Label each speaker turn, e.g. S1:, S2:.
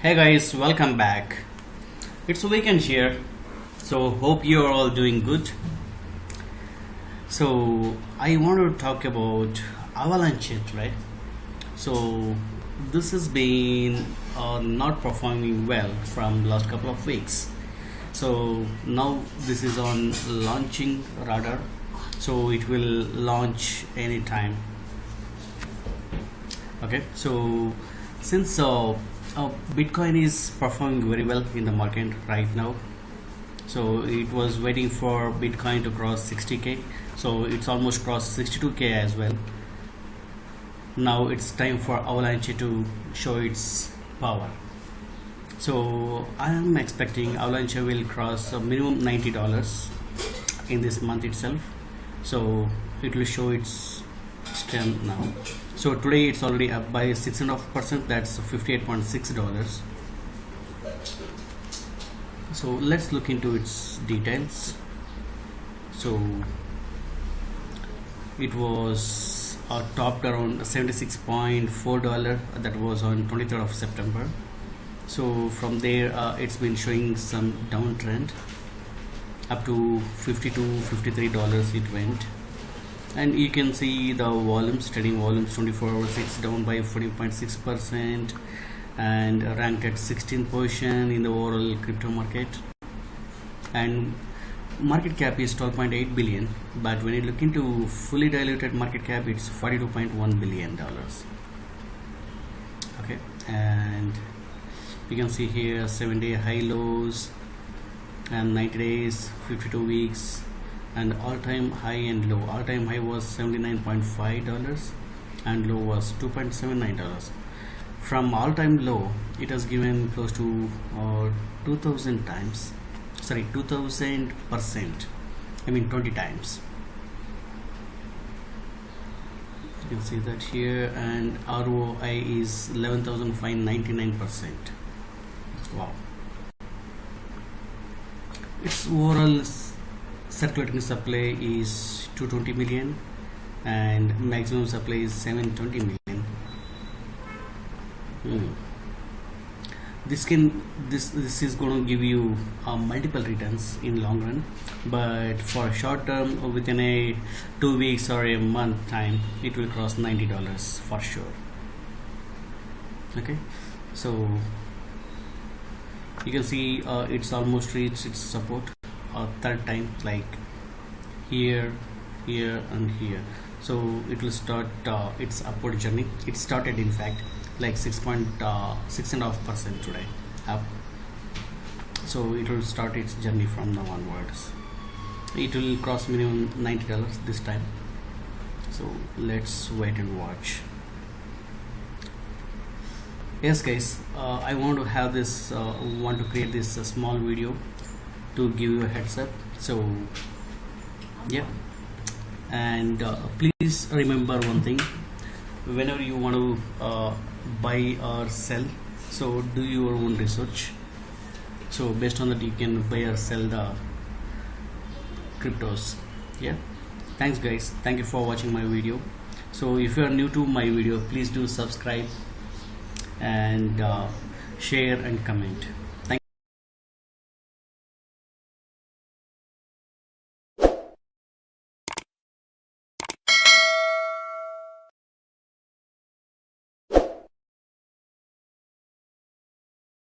S1: Hey guys, welcome back. It's a weekend here, so hope you are all doing good. So I want to talk about Avalanche, right? So this has been not performing well from last couple of weeks. So now this is on launching radar, so it will launch anytime. Okay, so since Bitcoin is performing very well in the market right now, so it was waiting for Bitcoin to cross 60k, so it's almost crossed 62k as well. Now it's time for Avalanche to show its power. So I am expecting Avalanche will cross a minimum $90 in this month itself, so it will show its strength now. So today it's already up by 6.5%, that's $58.6. So let's look into its details. So it was topped around $76.4, that was on 23rd of September. So from there it's been showing some downtrend up to $52-53 it went. And you can see the volumes, trading volumes 24 hours, it's down by 14.6% and ranked at 16th position in the overall crypto market. And market cap is 12.8 billion, but when you look into fully diluted market cap, it's $42.1 billion. Okay, and you can see here 7-day high lows and 90 days, 52 weeks, and all-time high and low. All-time high was $79.5 and low was $2.79. From all-time low, it has given close to 2000 times, sorry, 2000%, I mean 20 times. You can see that here, and ROI is 11,599%. Wow. Its overall circulating supply is 220 million and maximum supply is 720 million. This is going to give you multiple returns in long run, but for short term, within a 2 weeks or a month time, it will cross $90 for sure. Okay, so you can see it's almost reached its support third time, like here, and here. So it will start its upward journey. It started in fact like 6.5% today up, so it will start its journey from now onwards. It will cross minimum $90 this time, so let's wait and watch. Yes guys, I want to have this want to create this small video to give you a heads up. So yeah, and please remember one thing: whenever you want to buy or sell, so do your own research. So based on that, you can buy or sell the cryptos. Yeah, thanks guys, thank you for watching my video. So if you are new to my video, please do subscribe and share and comment.